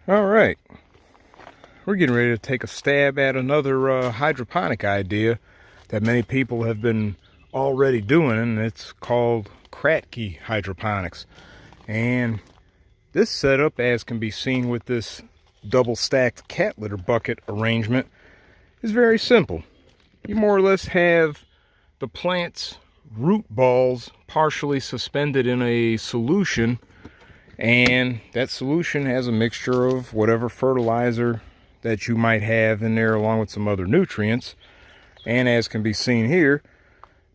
All right, we're getting ready to take a stab at another hydroponic idea that many people have been already doing, and it's called Kratky hydroponics. And this setup, as can be seen with this double stacked cat litter bucket arrangement, is very simple. You more or less have the plant's root balls partially suspended in a solution, and that solution has a mixture of whatever fertilizer that you might have in there along with some other nutrients. And as can be seen here,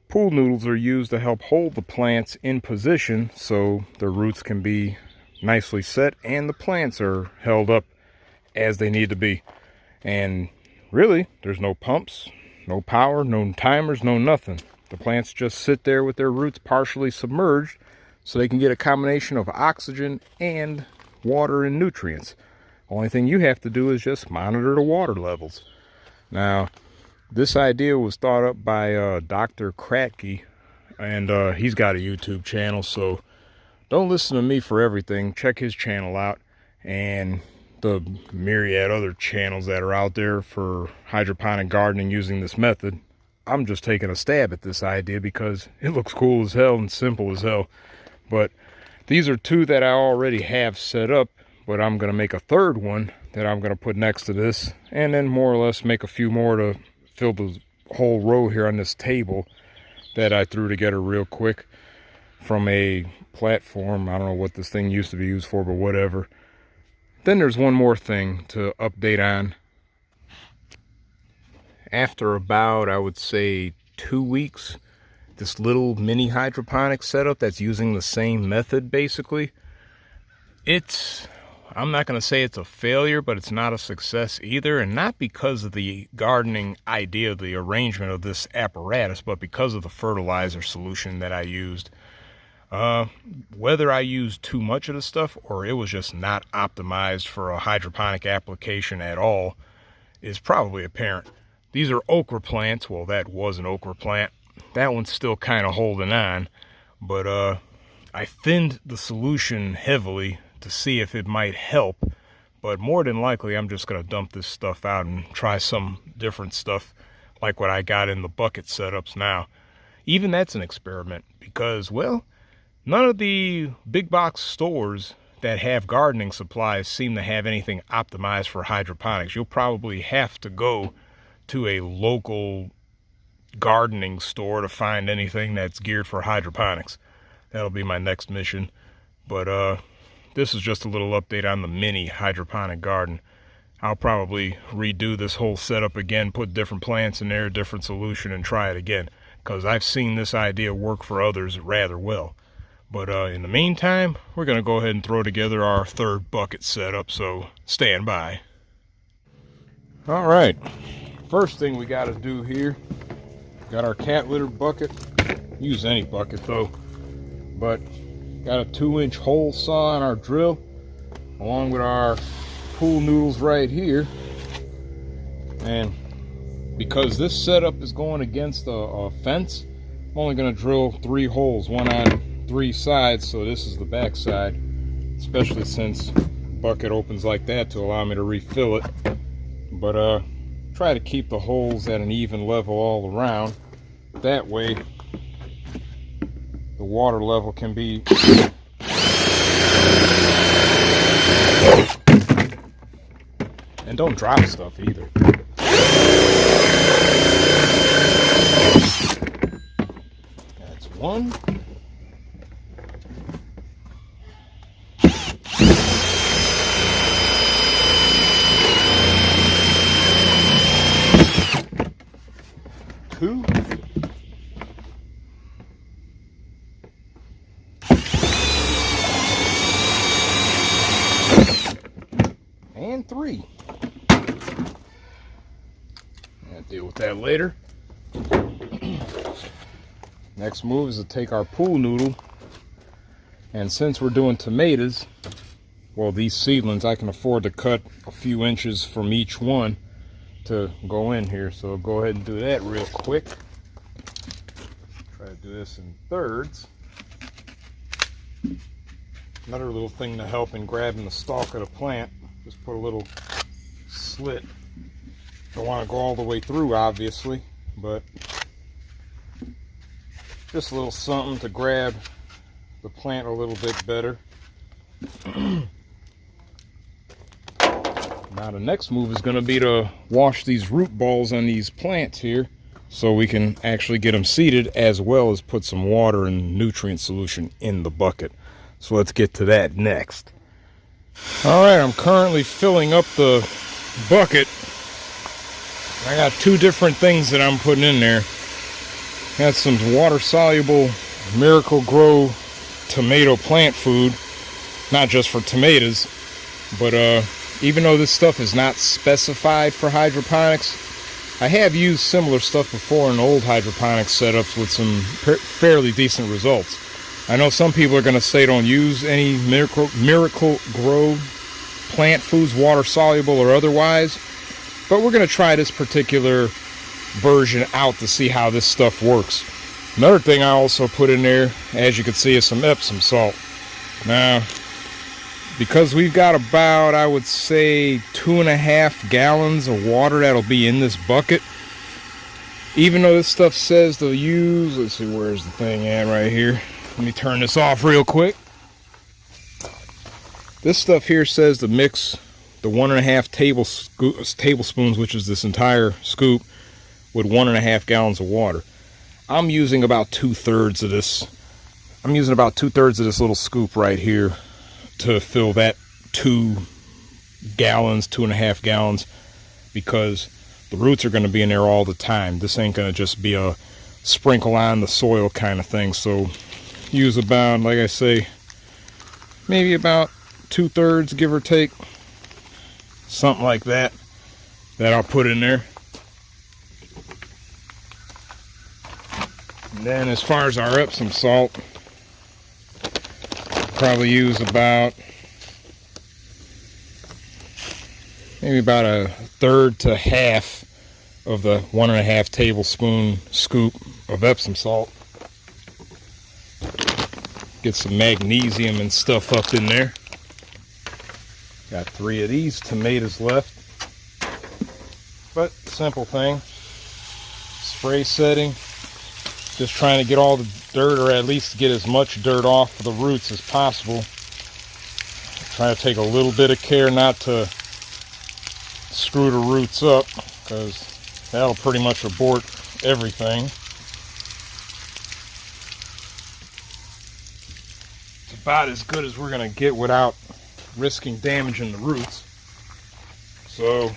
pool noodles are used to help hold the plants in position so their roots can be nicely set and the plants are held up as they need to be. And really, there's no pumps, no power, no timers, no nothing. The plants just sit there with their roots partially submerged so they can get a combination of oxygen and water and nutrients. Only thing you have to do is just monitor the water levels. Now, this idea was thought up by Dr. Kratky, and he's got a YouTube channel, so don't listen to me for everything. Check his channel out and the myriad other channels that are out there for hydroponic gardening using this method. I'm just taking a stab at this idea because it looks cool as hell and simple as hell. But these are two that I already have set up, but I'm going to make a third one that I'm going to put next to this, and then more or less make a few more to fill the whole row here on this table that I threw together real quick from a platform. I don't know what this thing used to be used for, but whatever. Then there's one more thing to update on. After about, I would say, 2 weeks, this little mini hydroponic setup that's using the same method basically, I'm not going to say it's a failure, but it's not a success either. And not because of the gardening idea, the arrangement of this apparatus, but because of the fertilizer solution that I used. Whether I used too much of the stuff or it was just not optimized for a hydroponic application at all is probably apparent. These are okra plants. Well, that was an okra plant. That one's still kind of holding on, but I thinned the solution heavily to see if it might help, but more than likely I'm just going to dump this stuff out and try some different stuff like what I got in the bucket setups now. Even that's an experiment because, well, none of the big box stores that have gardening supplies seem to have anything optimized for hydroponics. You'll probably have to go to a local gardening store to find anything that's geared for hydroponics. That'll be my next mission. But this is just a little update on the mini hydroponic garden. I'll probably redo this whole setup again, put different plants in there, different solution, and try it again, because I've seen this idea work for others rather well. But in the meantime, we're going to go ahead and throw together our third bucket setup, so stand by. All right, first thing we got to do here, got our cat litter bucket. Use any bucket though, but got a 2-inch hole saw on our drill along with our pool noodles right here. And because this setup is going against a fence, I'm only going to drill 3 holes, one on 3 sides, so this is the back side, especially since the bucket opens like that to allow me to refill it. But try to keep the holes at an even level all around. That way the water level can be and don't drop stuff either. That's one. Two. And 3. I'll deal with that later. Next move is to take our pool noodle, and since we're doing tomatoes, well, these seedlings, I can afford to cut a few inches from each one to go in here, so I'll go ahead and do that real quick. Try to do this in thirds. Another little thing to help in grabbing the stalk of the plant Just put a little slit. Don't want to go all the way through, obviously, but just a little something to grab the plant a little bit better. Now the next move is going to be to wash these root balls on these plants here so we can actually get them seeded, as well as put some water and nutrient solution in the bucket. So let's get to that next. Alright, I'm currently filling up the bucket. I got two different things that I'm putting in there. Got some water-soluble Miracle-Gro tomato plant food. Not just for tomatoes, but even though this stuff is not specified for hydroponics, I have used similar stuff before in old hydroponics setups with some fairly decent results. I know some people are going to say don't use any Miracle-Gro plant foods, water soluble or otherwise, but we're going to try this particular version out to see how this stuff works. Another thing I also put in there, as you can see, is some Epsom salt. Now, because we've got about, I would say, 2.5 gallons of water that'll be in this bucket, even though this stuff says to use, let's see, where's the thing at right here? Let me turn this off real quick. This stuff here says to mix the 1.5 tablespoons, which is this entire scoop, with 1.5 gallons of water. I'm using about 2/3 of this. I'm using about 2/3 of this little scoop right here to fill that 2 gallons, 2.5 gallons, because the roots are going to be in there all the time. This ain't going to just be a sprinkle on the soil kind of thing. So use about, like I say, maybe about 2/3, give or take, something like that, that I'll put in there. And then as far as our Epsom salt, probably use about maybe about 1/3 to half of the 1.5 tablespoon scoop of Epsom salt. Get some magnesium and stuff up in there. Got 3 of these tomatoes left, but simple thing. Spray setting, just trying to get all the dirt, or at least get as much dirt off of the roots as possible. Trying to take a little bit of care not to screw the roots up, because that'll pretty much abort everything. It's about as good as we're going to get without risking damaging the roots. So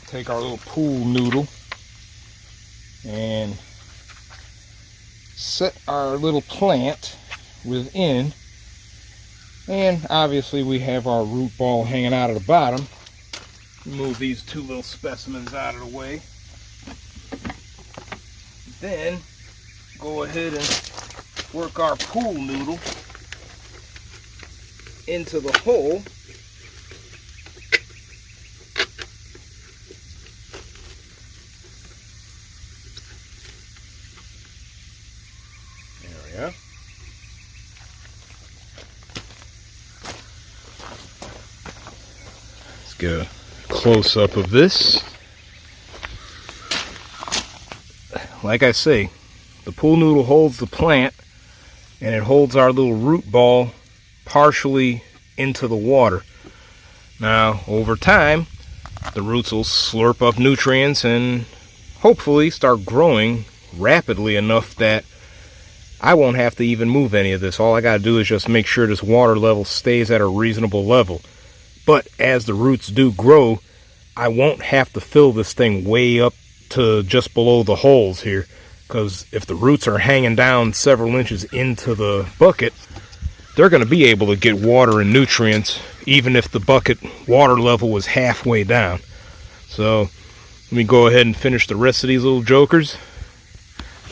take our little pool noodle and set our little plant within, and obviously we have our root ball hanging out of the bottom. Move these 2 little specimens out of the way. Then go ahead and work our pool noodle into the hole. There we go. Let's get a close-up of this. Like I say, the pool noodle holds the plant, and it holds our little root ball partially into the water. Now, over time, the roots will slurp up nutrients and hopefully start growing rapidly enough that I won't have to even move any of this. All I got to do is just make sure this water level stays at a reasonable level. But as the roots do grow, I won't have to fill this thing way up to just below the holes here, because if the roots are hanging down several inches into the bucket, they're going to be able to get water and nutrients even if the bucket water level was halfway down. So let me go ahead and finish the rest of these little jokers,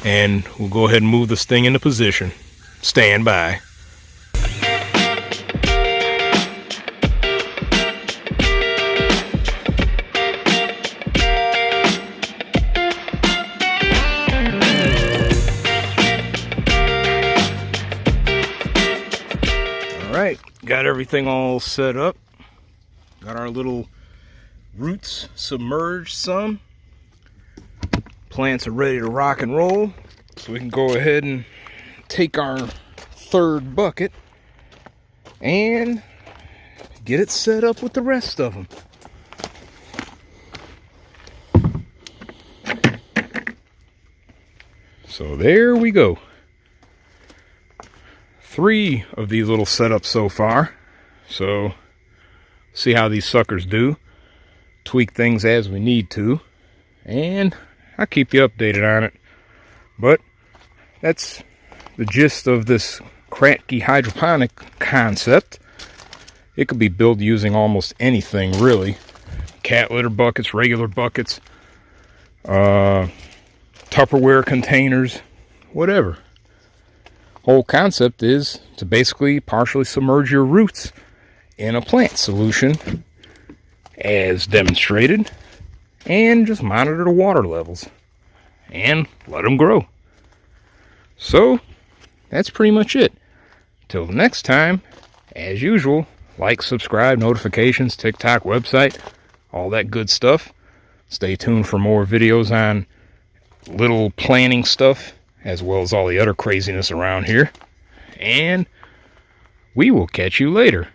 and we'll go ahead and move this thing into position. Stand by. Alright, got everything all set up. Got our little roots submerged some. Plants are ready to rock and roll. So we can go ahead and take our third bucket and get it set up with the rest of them. So there we go. 3 of these little setups so far. So see how these suckers do. Tweak things as we need to. And I'll keep you updated on it. But that's the gist of this Kratky hydroponic concept. It could be built using almost anything, really. Cat litter buckets, regular buckets, Tupperware containers, whatever. Whole concept is to basically partially submerge your roots in a plant solution as demonstrated, and just monitor the water levels and let them grow. So that's pretty much it. Till the next time, as usual, like, subscribe, notifications, TikTok, website, all that good stuff. Stay tuned for more videos on little planning stuff, as well as all the other craziness around here. And we will catch you later.